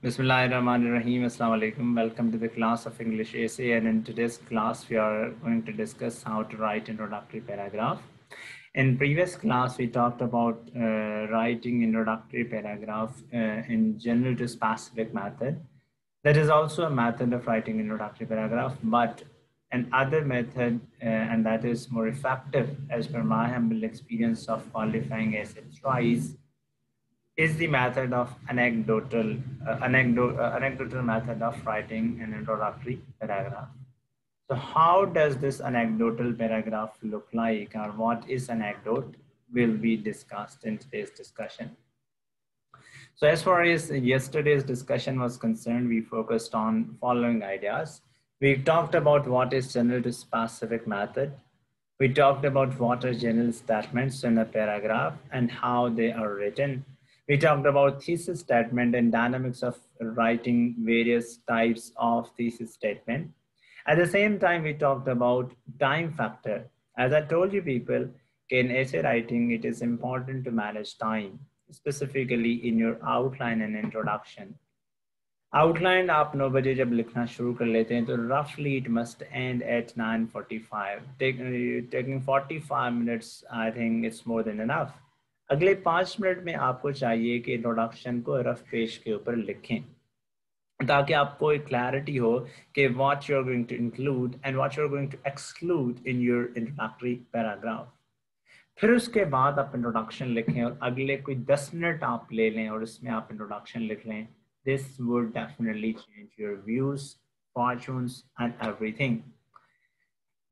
Bismillahirrahmanirrahim. Assalamu alaikum. Welcome to the class of English essay. And in today's class, we are going to discuss how to write introductory paragraph. In previous class, we talked about writing introductory paragraph in general to specific method. That is also a method of writing introductory paragraph, but another method, and that is more effective as per my humble experience of qualifying essay twice, is the method of anecdotal method of writing an introductory paragraph. So how does this anecdotal paragraph look like, or what is anecdote will be discussed in today's discussion. So as far as yesterday's discussion was concerned, we focused on following ideas. We talked about what is general to specific method. We talked about what are general statements in a paragraph and how they are written. We talked about thesis statement and dynamics of writing various types of thesis statement. At the same time, we talked about time factor. As I told you people, in essay writing, it is important to manage time, specifically in your outline and introduction. Outline आप 9 बजे जब लिखना शुरू कर लेते हैं तो roughly it must end at 9:45. Taking 45 minutes, I think it's more than enough. अगले 5 मिनट में आपको चाहिए कि इंट्रोडक्शन को रफ पेज के ऊपर लिखें ताकि आपको एक क्लैरिटी हो कि what you're going to include and what you're going to exclude in your introductory paragraph. फिर उसके बाद आप इंट्रोडक्शन लिखें और अगले कोई 10 मिनट आप ले लें और इसमें आप इंट्रोडक्शन लिख लें. This would definitely change your views, fortunes and everything.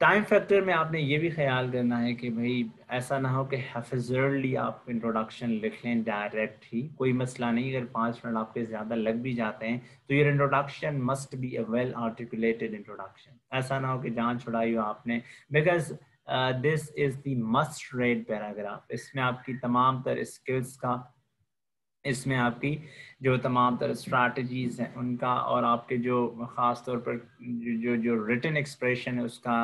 Time factor में आपने ये भी ख्याल करना है कि भाई ऐसा ना हो कि हैफिजर्ली आप इंट्रोडक्शन लिख लें डायरेक्ट ही. कोई मसला नहीं, अगर 5 मिनट आपके ज़्यादा लग भी जाते हैं तो your introduction must be a well articulated introduction. ऐसा ना हो कि जान छुड़ाई हो आपने, because this is the must red paragraph. इसमें आपकी तमाम तर स्किल्स का, इसमें आपकी जो तमाम तरह स्ट्रैटेजीज हैं उनका, और आपके जो ख़ास तौर पर जो रिटन एक्सप्रेशन है उसका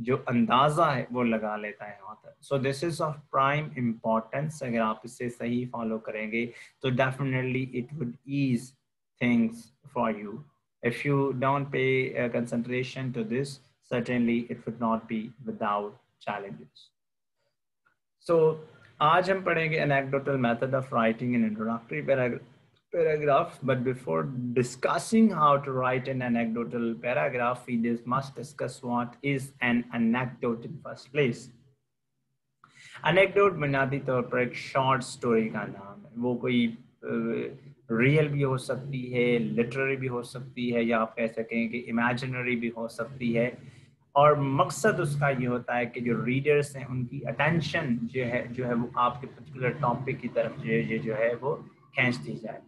जो अंदाज़ा है वो लगा लेता है author. So this is of prime importance. अगर आप इसे सही फॉलो करेंगे तो definitely it would ease things for you. If you don't pay concentration to this, certainly it would not be without challenges. So आज हम पढ़ेंगे anecdotal method of writing an introductory paragraph. But before discussing how to write an anecdotal paragraph, we must discuss what is an anecdote in first place. Anecdote बुनियादी तौर पर एक short story का नाम है. वो कोई रियल भी हो सकती है, लिटरेरी भी हो सकती है, या आप कह सकें कि इमेजिनरी भी हो सकती है. और मकसद उसका ये होता है कि जो रीडर्स हैं उनकी अटेंशन जो है वो आपके पर्टिकुलर टॉपिक की तरफ जो है वो खींच दी जाए.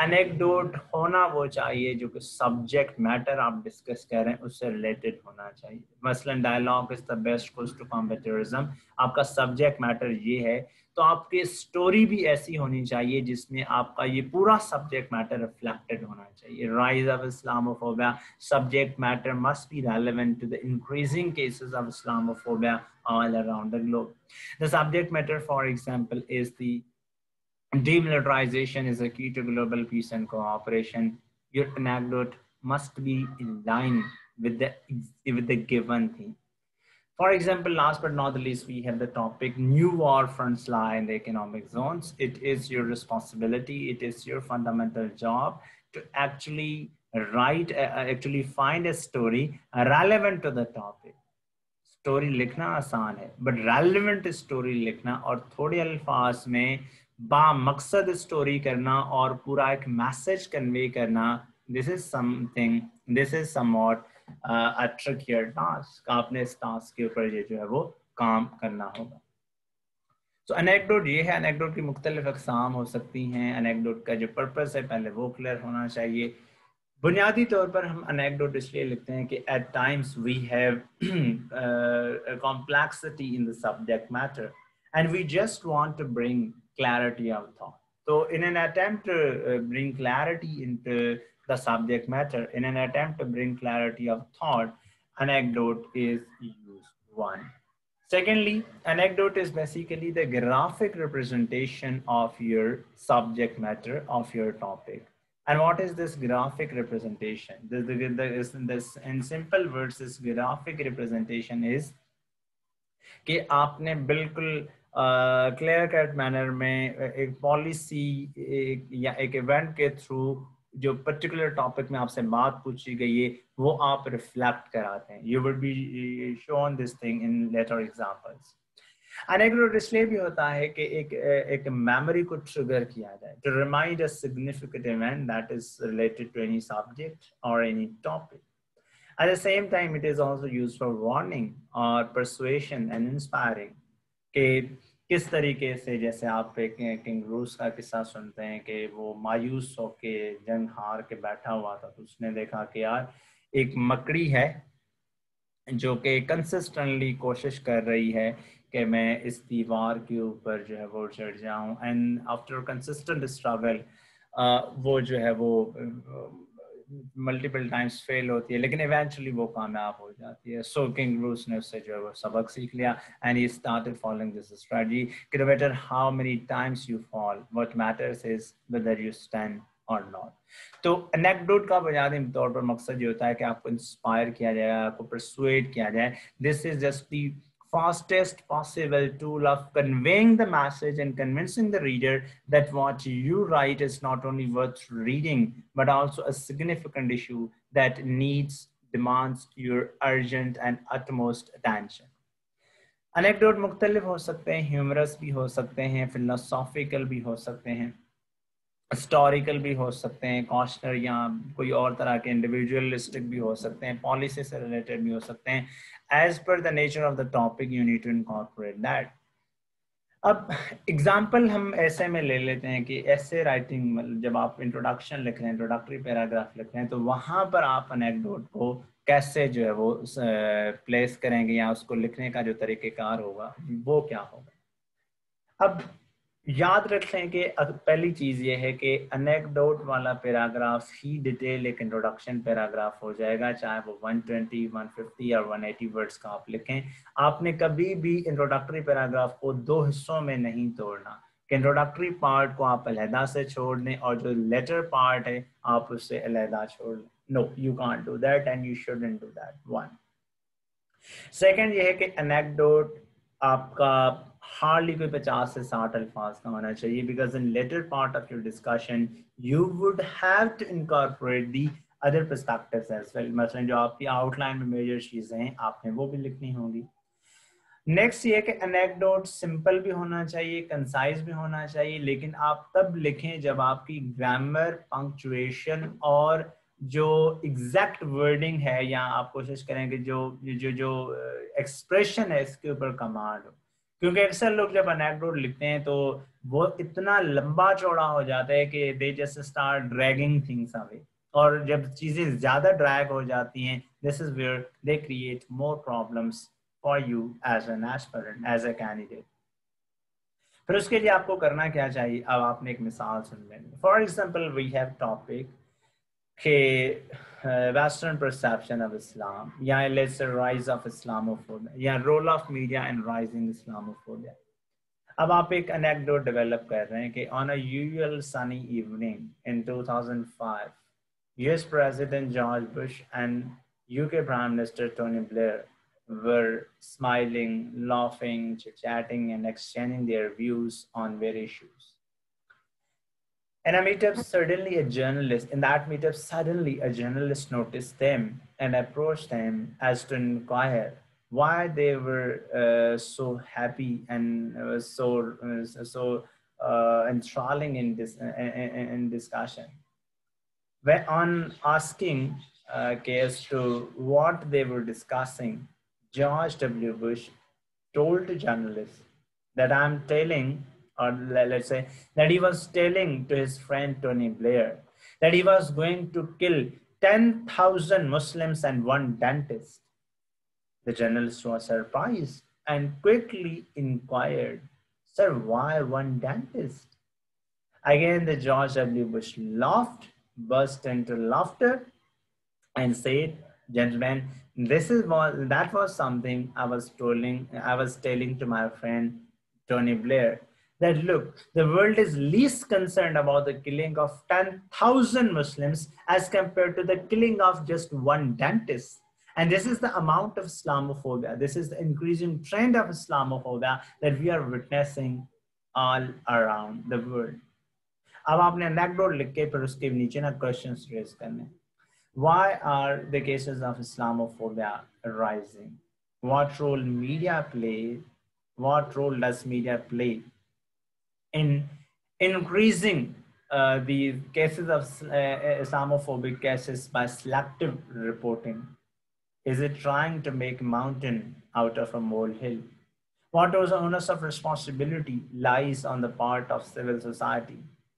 एनेक्डोट होना वो चाहिए जो कि सब्जेक्ट मैटर आप डिस्कस कर रहे हैं उससे रिलेटेड होना चाहिए. मसलन dialogue is the best course to counterterrorism. आपका सब्जेक्ट मैटर ये है तो आपकी स्टोरी भी ऐसी होनी चाहिए जिसमें आपका ये पूरा सब्जेक्ट मैटर रिफ्लेक्टेड होना चाहिए. Rise of Islamophobia, subject matter must be relevant to the increasing cases of Islamophobia all around the globe. The subject matter, for example, is the demilitarization is a key to global peace and cooperation. Your anecdote must be in line with the given theme. For example, last but not the least, we have the topic new war fronts lie in the economic zones. It is your responsibility, it is your fundamental job to actually actually find a story relevant to the topic. Story लिखना आसान है, but relevant story लिखना और थोड़े अल्फाज में बामकसद story करना और पूरा एक मैसेज कन्वे करना, this is somewhat a trickier task. आपने इस टास्क के ऊपर ये जो है वो काम करना होगा. तो एनेक्डोट ये है. एनेक्डोट की मुख्तलिफ अक़साम हो सकती हैं. एनेक्डोट का जो पर्पस है पहले वो क्लियर होना चाहिए. बुनियादी तौर पर हम अनेक्डोट इसलिए लिखते हैं कि at times we have complexity in the subject matter and we just want to bring clarity of thought. So in an attempt to bring clarity into the subject matter, in an attempt to bring clarity of thought, anecdote is used. One. Secondly, anecdote is basically the graphic representation of your subject matter, of your topic. And what is this graphic representation? This in simple words, this graphic representation is कि आपने बिल्कुल clear cut manner में एक policy या एक event के through जो particular topic में आपसे बात पूछी गई है वो आप रिफ्लेक्ट कराते हैं. You would be shown this thing in later examples. Anecdote इसलिए भी होता है कि एक मेमोरी को ट्रिगर किया जाए to remind a significant event that is related to any subject और any topic. At the same time, it is also used for warning or persuasion and inspiring. कि किस तरीके से, जैसे आप एक किंग रूस का किस्सा सुनते हैं कि वो मायूस होके जंग हार के बैठा हुआ था, तो उसने देखा कि यार एक मकड़ी है जो कि कंसिस्टेंटली कोशिश कर रही है कि मैं इस दीवार के ऊपर जो है वो चढ़ जाऊं, एंड आफ्टर कंसिस्टेंट स्ट्रगल वो जो है वो मल्टीपल टाइम्स फेल होती है लेकिन इवेंचुअली वो कामयाब हो जाती है. सो किंग रूस ने उससे जो है वो सबक सीख लिया and he started following this strategy कि no matter how many times you fall, what matters is whether you stand और नॉट. तो एनेक्डोट का बुनियादी तौर पर मकसद ये होता है कि आपको इंस्पायर किया जाए, आपको परसुएड किया जाए. This is just the fastest possible tool of conveying the message and convincing the reader that what you write is not only worth reading but also a significant issue that demands your urgent and utmost attention. Anecdote मुख्तलिफ हो सकते हैं, humorous भी हो सकते हैं, philosophical भी हो सकते हैं, हिस्टोरिकल भी हो सकते हैं, कॉशनर या कोई और तरह के इंडिविजुअलिस्टिक भी हो सकते हैं, पॉलिसी से रिलेटेड भी हो सकते हैं. As per the nature of the topic you need to incorporate that. अब एग्जाम्पल हम ऐसे में ले लेते हैं कि ऐसे राइटिंग जब आप इंट्रोडक्शन लिख रहे हैं, इंट्रोडक्टरी पैराग्राफ लिख रहे हैं, तो वहां पर आप एनेक्डोट को कैसे जो है वो प्लेस करेंगे या उसको लिखने का जो तरीकेकार होगा वो क्या होगा. अब याद रखें कि पहली चीज ये है कि अनेक्डोट वाला पैराग्राफ ही डिटेल एक इंट्रोडक्शन पैराग्राफ हो जाएगा, चाहे वो 120, 150 या 180 वर्ड्स का आप लिखें. आपने कभी भी इंट्रोडक्टरी पैराग्राफ को दो हिस्सों में नहीं तोड़ना कि इंट्रोडक्टरी पार्ट को आप अलहदा से छोड़ दें और जो लेटर पार्ट है आप उससे अलहदा छोड़ लें. No, you can't do that and you shouldn't do that. One. Second ये है कि एनेक्डोट आपका हार्डली कोई 50 से 60 अल्फाज का होना चाहिए, because in later part of your discussion you would have to incorporate the other perspectives as well. मतलब जो आपकी आउटलाइन में मेजर चीजें हैं आपने वो भी लिखनी होंगी. नेक्स्ट ये कि एनेक्डोट सिंपल भी होना चाहिए, कंसाइज भी होना चाहिए, लेकिन आप तब लिखें जब आपकी ग्रामर, पंक्चुएशन और जो एग्जैक्ट वर्डिंग है या आप कोशिश करें कि जो जो जो एक्सप्रेशन है इसके ऊपर कमांड हो. क्योंकि अक्सर लोग जब एनेक्डोट लिखते हैं तो वो इतना लंबा चौड़ा हो जाता है कि they just start dragging things away, और जब चीजें ज्यादा ड्रैग हो जाती हैं this is where they create more problems for you as an aspirant, as a candidate. फिर उसके लिए आपको करना क्या चाहिए, अब आपने एक मिसाल सुन लेंगे. For example we have topic के वेस्टर्न परसेप्शन ऑफ इस्लाम या let's say rise of Islamophobia या role of media in rising Islamophobia. अब आप एक एनेक्डोट डेवलप कर रहे हैं कि on a usual sunny evening in 2005 US President George Bush and UK Prime Minister Tony Blair were smiling, laughing, chit-chatting, and exchanging their views on various issues. In that meetup, suddenly a journalist noticed them and approached them as to inquire why they were so happy and enthralling in this in discussion. When on asking as to what they were discussing, George W. Bush told the journalists that let's say that he was telling to his friend Tony Blair that he was going to kill 10,000 Muslims and one dentist. The journalist was surprised and quickly inquired, "Sir, why one dentist?" Again, the George W. Bush laughed, burst into laughter, and said, "Gentlemen, that was something I was telling to my friend Tony Blair, that look, the world is least concerned about the killing of 10,000 Muslims as compared to the killing of just one dentist. And this is the amount of Islamophobia. This is the increasing trend of Islamophobia that we are witnessing all around the world. अब आपने anecdote लिख के फिर उसके नीचे ना questions raise करने. Why are the cases of Islamophobia rising? What role media play? What role does media play in increasing the cases of Islamophobic cases by selective reporting? Is it trying to make a mountain out of a molehill? What onus of responsibility lies on the part of civil society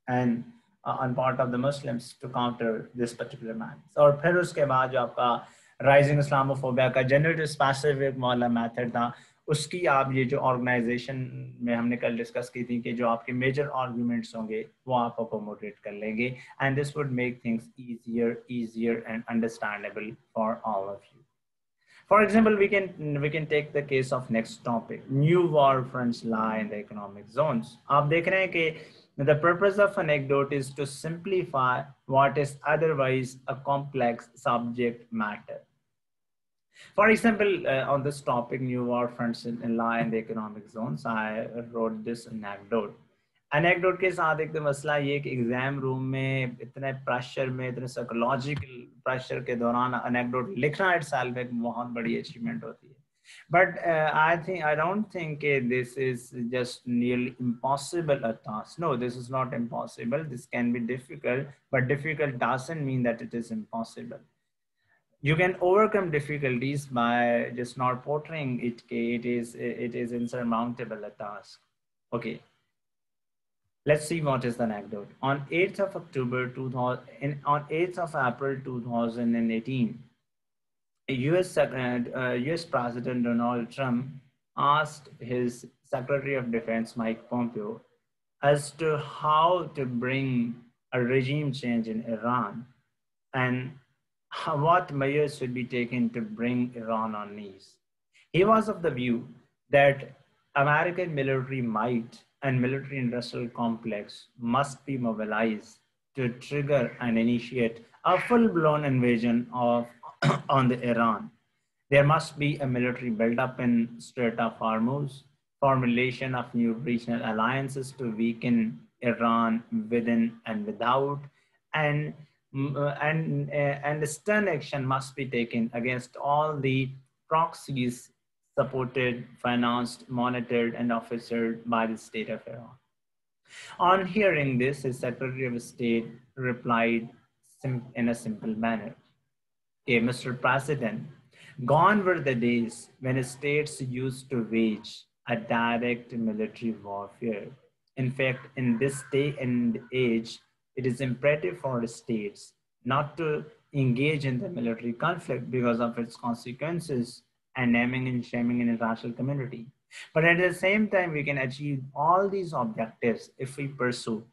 and on part of the Muslims to counter this particular man? और फिर उसके बाद जो आपका rising Islamophobia का generative specific वाला method था, उसकी आप ये जो organization में हमने कल discuss की थी कि जो आपके major arguments होंगे वो आप accommodate कर लेंगे, and this would make things easier and understandable for all of you. For example, we can take the case of next topic. New war fronts lie in the economic zones. आप देख रहे हैं कि the purpose of anecdote is to simplify what is otherwise a complex subject matter. For example, on this topic, new war fronts lie in the economic zones, I wrote this anecdote. Anecdote के साथ एक तो मसला ये कि exam room में इतने pressure में, इतने साइकोलॉजिकल प्रेशर के दौरान एनेक्डोट लिखना इटसेल्फ एक बहुत बड़ी अचीवमेंट होती है. But I don't think this is just nearly impossible a task. No, this is not impossible. This can be difficult, but difficult doesn't mean that it is impossible. You can overcome difficulties by just not portraying it. It is insurmountable a task. Okay. Let's see what is the anecdote. On 8th of October 2000, on 8th of April 2018, US President Donald Trump asked his Secretary of Defense Mike Pompeo as to how to bring a regime change in Iran and what measures should be taken to bring Iran on knees. He was of the view that American military might and military industrial complex must be mobilized to trigger and initiate a full-blown invasion of on the Iran. There must be a military buildup in Strait of Hormuz, formulation of new regional alliances to weaken Iran within and without, and stern action must be taken against all the proxies supported, financed, monitored, and officered by the state of Iran. On hearing this, his Secretary of State replied in a simple manner, "Okay, Mr. President, gone were the days when states used to wage a direct military warfare. In fact, in this day and age, it is imperative for states not to engage in the military conflict because of its consequences and naming and shaming in the international community. But at the same time, we can achieve all these objectives if we pursue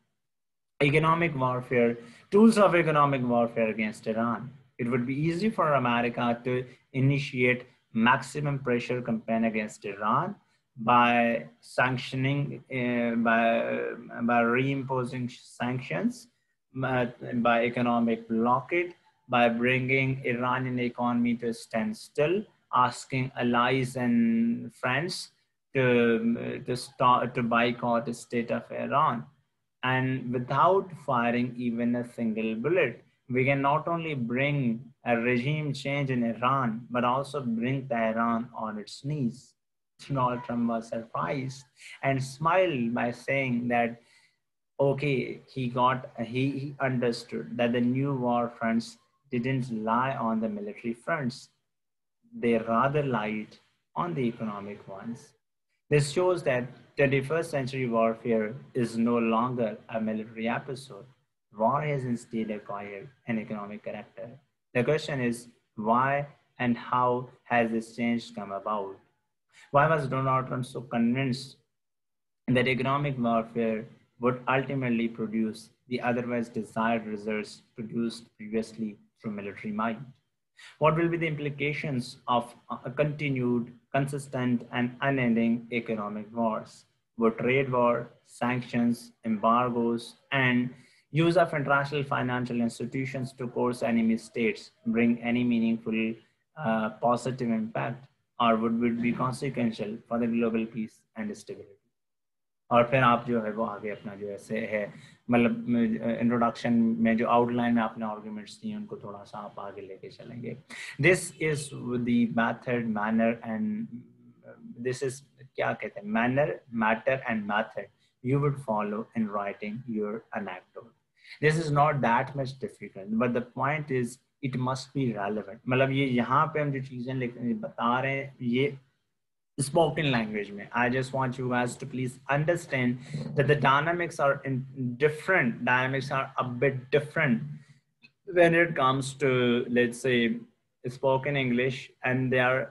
economic warfare, tools of economic warfare against Iran. It would be easy for America to initiate maximum pressure campaign against Iran by sanctioning, by reimposing sanctions, by economic blockade, by bringing Iranian economy to a standstill, asking allies and friends to boycott the state of Iran. And without firing even a single bullet, we can not only bring a regime change in Iran, but also bring Tehran on its knees." Donald Trump was surprised and smiled by saying that, okay, he understood that the new war fronts didn't lie on the military fronts. They rather lied on the economic ones. This shows that 21st century warfare is no longer a military episode. War has instead acquired an economic character. The question is, why and how has this change come about? Why was Donald Trump so convinced that economic warfare would ultimately produce the otherwise desired results produced previously through military might? What will be the implications of a continued, consistent, and unending economic wars? वो trade war, sanctions, embargoes, and use of international financial institutions to coerce enemy states bring any meaningful positive impact, or would it be consequential for the global peace and stability? और फिर आप जो है वो आगे अपना जो ऐसे है मतलब इंट्रोडक्शन में जो आउटलाइन में आपने आर्ग्यूमेंट्स दिए उनको थोड़ा सा आप आगे लेके चलेंगे. This is the method manner and this is क्या कहते हैं manner matter and method you would follow in writing your anecdote. This is not that much difficult, but the point is it must be relevant. मतलब ये यहाँ पे हम जो चीजें बता रहे हैं ये spoken language mein. I just want you guys to please understand that the dynamics are different. Dynamics are a bit different when it comes to, let's say, spoken English, and they are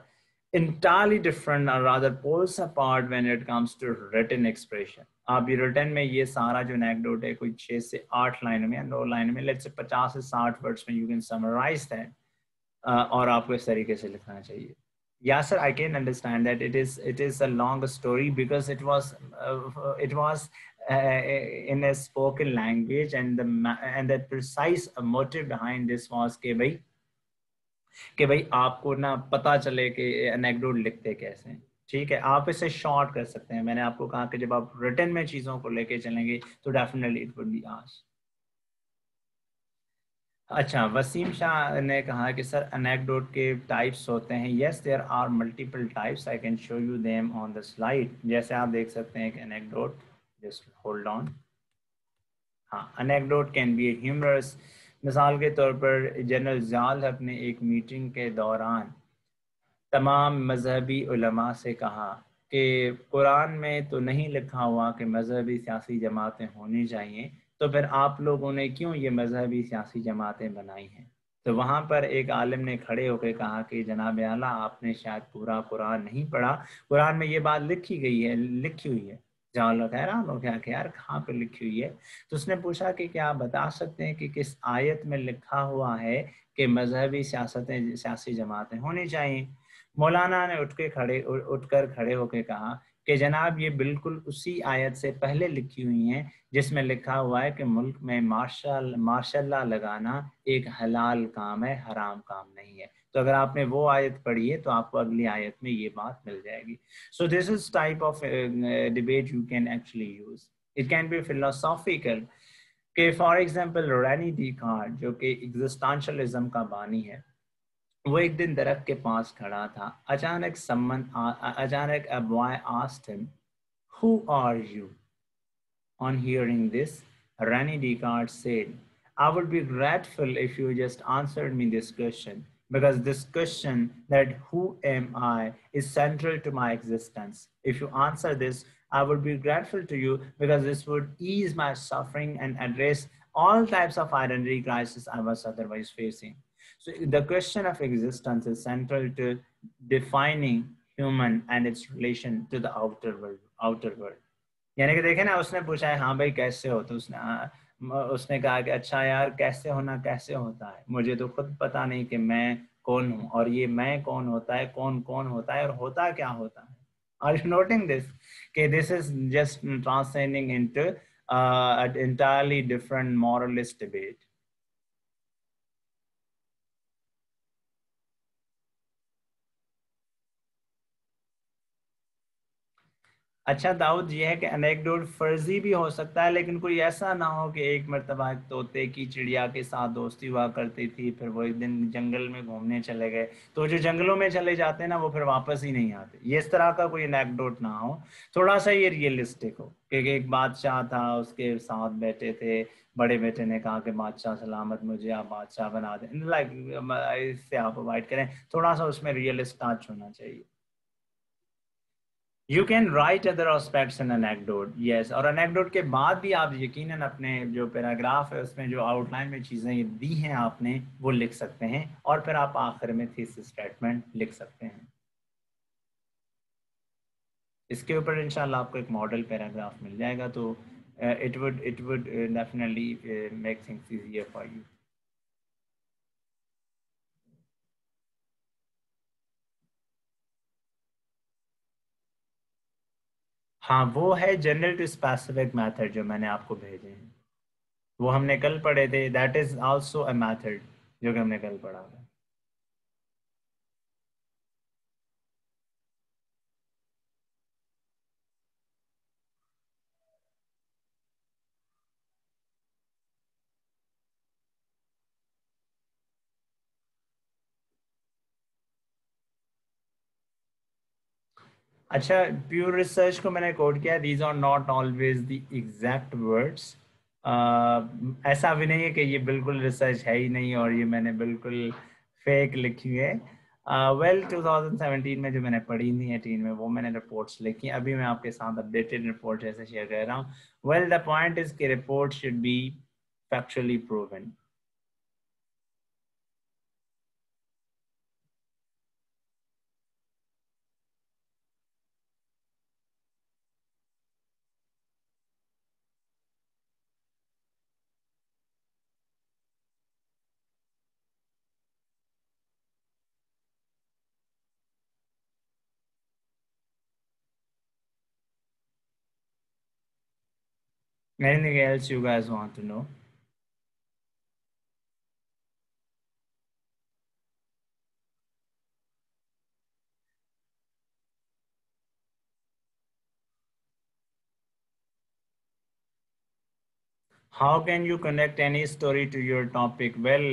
entirely different or rather poles apart when it comes to written expression. आप ये return में ये सारा जो anecdote है कोई 6 से 8 line में 9 लाइन में लेट्स से 50 से 60 वर्ड्स में यू कैन समराइज दैट और आपको इस तरीके से लिखना चाहिए. Yeah, sir, I can understand that it is a long story because it was in a spoken language, and the precise motive behind this was कि भाई आपको ना पता चले कि एनेक्डोट लिखते कैसे हैं. ठीक है, आप इसे शॉर्ट कर सकते हैं. मैंने आपको कहा कि जब आप रिटन में चीजों को लेके चलेंगे तो definitely it would be asked. अच्छा, वसीम शाह ने कहा कि सर एनेक्डोट के टाइप्स होते हैं. Yes, there are multiple types. I can show you them on the slide. जैसे आप देख सकते हैं कि एनेक्डोट, जस्ट होल्ड ऑन. हाँ, एनेक्डोट कैन बी ह्यूमरस. मिसाल के तौर पर जनरल ज़ियाल हक ने एक मीटिंग के दौरान तमाम मजहबी उलमा से कहा कि कुरान में तो नहीं लिखा हुआ कि मजहबी सियासी जमातें होनी चाहिए, तो फिर आप लोगों ने क्यों ये मजहबी सियासी जमातें बनाई हैं. तो वहाँ पर एक आलिम ने खड़े होकर कहा कि जनाब आला, आपने शायद पूरा कुरान नहीं पढ़ा. कुरान में ये बात लिखी हुई है. जहाँ लोग हैरान हो गया कि यार कहाँ पे लिखी हुई है. तो उसने पूछा कि क्या आप बता सकते हैं कि किस आयत में लिखा हुआ है कि मजहबी सियासी जमातें होनी चाहिए. मौलाना ने उठकर खड़े होकर कहा कि जनाब ये बिल्कुल उसी आयत से पहले लिखी हुई हैं जिसमें लिखा हुआ है कि मुल्क में माशाल्लाह लगाना एक हलाल काम है, हराम काम नहीं है. तो अगर आपने वो आयत पढ़ी है तो आपको अगली आयत में ये बात मिल जाएगी. So this is type of debate you can actually use. It can be philosophical. कि फॉर एग्जाम्पल रेनी डेकार्ट जो कि एग्जिस्टेंशियलिज्म का बानी है, वो एक दिन दरख्त के पास खड़ा था. अचानक a boy asked him, "Who are you?" On hearing this, Rene Descartes said, "I would be grateful if you just answered me this question, because this question, that who am I, is central to my existence. If you answer this, I would be grateful to you because this would ease my suffering and address all types of identity crisis I was otherwise facing." So the question of existence is central to defining human and its relation to the outer world. यानी कि देखे ना, उसने पूछा है हाँ भाई कैसे हो, तो उसने कहा कि अच्छा यार कैसे होता है, मुझे तो खुद पता नहीं कि मैं कौन हूँ, और ये मैं कौन होता है, कौन कौन होता है, और होता क्या होता है. आर यू नोटिंग दिस कि this is just transcending into an entirely different moralist debate. अच्छा दाऊद, ये है कि अनेक्डोट फर्जी भी हो सकता है, लेकिन कोई ऐसा ना हो कि एक मरतबा एक तोते की चिड़िया के साथ दोस्ती हुआ करती थी, फिर वो एक दिन जंगल में घूमने चले गए, तो जो जंगलों में चले जाते हैं ना वो फिर वापस ही नहीं आते. ये इस तरह का कोई अनेक्डोट ना हो. थोड़ा सा ये रियलिस्टिक हो कि एक बादशाह था, उसके साथ बैठे थे, बड़े बेटे ने कहा कि बादशाह सलामत, मुझे आप बादशाह बना दें, लाइक इससे आप अवॉइड करें. थोड़ा सा उसमें रियलिस्ट टच होना चाहिए. You can write other aspects in anecdote. Yes, और एनेक्डोट के बाद भी आप यकीनन अपने जो पैराग्राफ है उसमें जो आउटलाइन में चीज़ें दी हैं आपने वो लिख सकते हैं, और फिर आप आखिर में थीसिस स्टेटमेंट लिख सकते हैं. इसके ऊपर इंशाल्लाह आपको एक मॉडल पैराग्राफ मिल जाएगा, तो it would definitely make things easier for you. हाँ, वो है जनरल टू स्पेसिफिक मेथड जो मैंने आपको भेजे हैं, वो हमने कल पढ़े थे। That is also a method जो कि हमने कल पढ़ा था। अच्छा, प्योर रिसर्च को मैंने कोड किया, these are not always the exact words. ऐसा भी नहीं है कि ये बिल्कुल रिसर्च है ही नहीं और ये मैंने बिल्कुल फेक लिखी है। वेल 2017 में जो मैंने पढ़ी थी 18 में, वो मैंने रिपोर्ट्स लिखी। अभी मैं आपके साथ अपडेटेड रिपोर्ट जैसे शेयर कर रहा हूँ। वेल द पॉइंट इज कि report should be factually proven. Anything else you guys want to know? How can you connect any story to your topic? Well,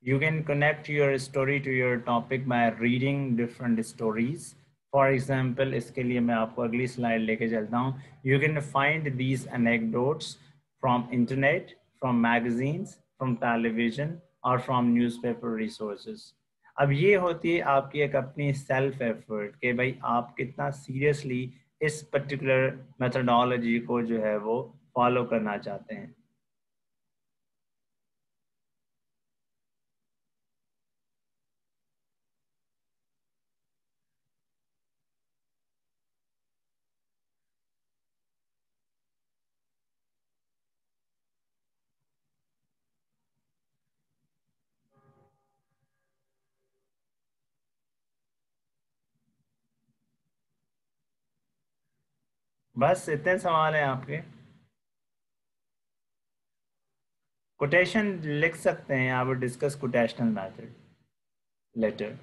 you can connect your story to your topic by reading different stories. For example, इसके लिए मैं आपको अगली slide लेके चलता हूँ. You can find these anecdotes from internet, from magazines, from television, or from newspaper resources. अब ये होती है आपकी एक अपनी सेल्फ एफर्ट कि भाई आप कितना सीरियसली इस पर्टिकुलर मेथोडोलॉजी को जो है वो फॉलो करना चाहते हैं। बस इतने सवाल हैं आपके। कोटेशन लिख सकते हैं, आप discuss quotational method later.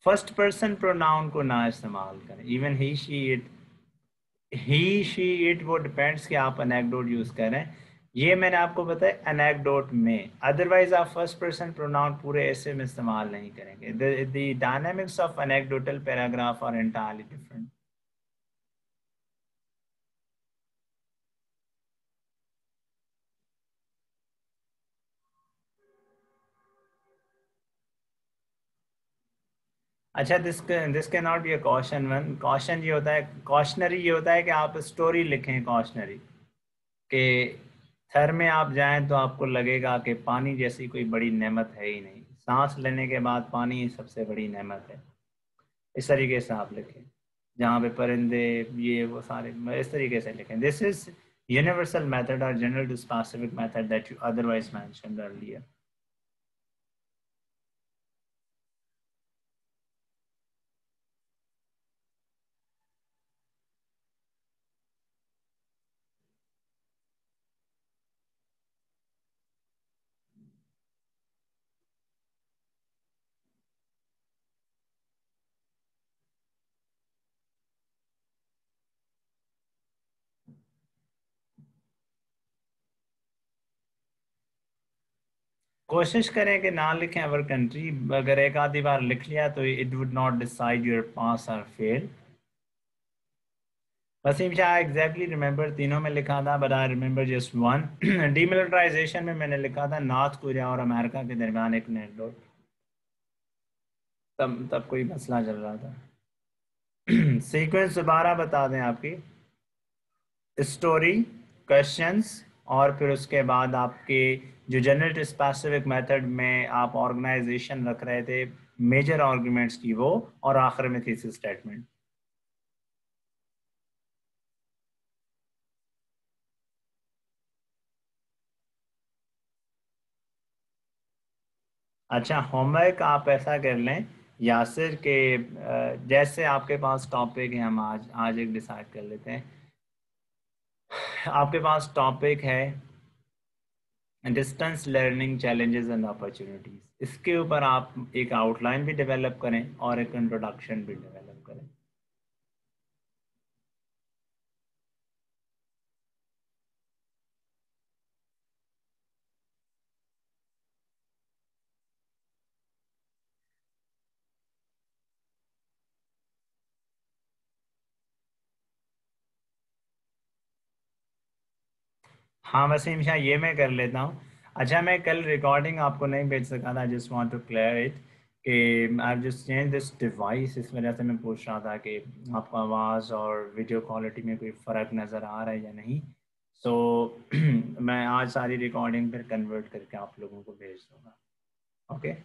First person pronoun को ना इस्तेमाल करें, even he she it. He she it वो डिपेंड्स कि आप अनेक्डोट यूज करें। ये मैंने आपको बताया अनेक्डोट में, अदरवाइज आप फर्स्ट पर्सन प्रोनाउन पूरे ऐसे में इस्तेमाल नहीं करेंगे। The dynamics of anecdotal paragraph are entirely different. अच्छा, this can not be a caution one. Caution ये होता है, कॉशनरी ये होता है कि आप स्टोरी लिखें कॉशनरी कि थर में आप जाएं तो आपको लगेगा कि पानी जैसी कोई बड़ी नेमत है ही नहीं, सांस लेने के बाद पानी ही सबसे बड़ी नेमत है। इस तरीके से आप लिखें, जहाँ पे परिंदे ये वो सारे, इस तरीके से लिखें। दिस इज यूनिवर्सल मेथड और general to specific method that you otherwise mentioned earlier. कोशिश करें कि ना लिखें अवर कंट्री। अगर एक आधी बार लिख लिया तो it would not decide your pass और fail. Wasim Shah exactly remember तीनों में लिखा था, but I remember just one. Demilitarisation में मैंने लिखा था नॉर्थ कोरिया और अमेरिका के दरमियान एक नेटवर्क। तब कोई मसला चल रहा था। सीक्वेंस दोबारा बता दें आपकी। स्टोरी, क्वेश्चंस, और फिर उसके बाद आपके जो जनरल टू स्पेसिफिक मेथड में आप ऑर्गेनाइजेशन रख रहे थे मेजर आर्गुमेंट्स की, वो, और आखिर में थीसिस स्टेटमेंट। अच्छा, होमवर्क आप ऐसा कर लें यासिर के जैसे आपके पास टॉपिक है, हम आज आज एक डिसाइड कर लेते हैं। आपके पास टॉपिक है distance learning challenges and opportunities. इसके ऊपर आप एक आउटलाइन भी डेवलप करें और एक इंट्रोडक्शन भी डेवलप करें। हाँ वसीम शाह, ये मैं कर लेता हूँ। अच्छा, मैं कल रिकॉर्डिंग आपको नहीं भेज सका था, just want to clear it कि I just change this device. इस वजह से मैं पूछ रहा था कि आपको आवाज़ और वीडियो क्वालिटी में कोई फ़र्क नज़र आ रहा है या नहीं। सो मैं आज सारी रिकॉर्डिंग फिर कन्वर्ट करके आप लोगों को भेज दूँगा। Okay,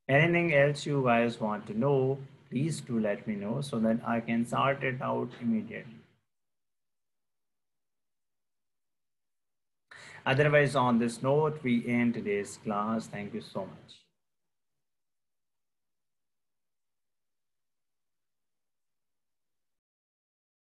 anything else you guys want to know, please do let me know so that I can sort it out immediately. Otherwise, on this note, we end today's class. Thank you so much.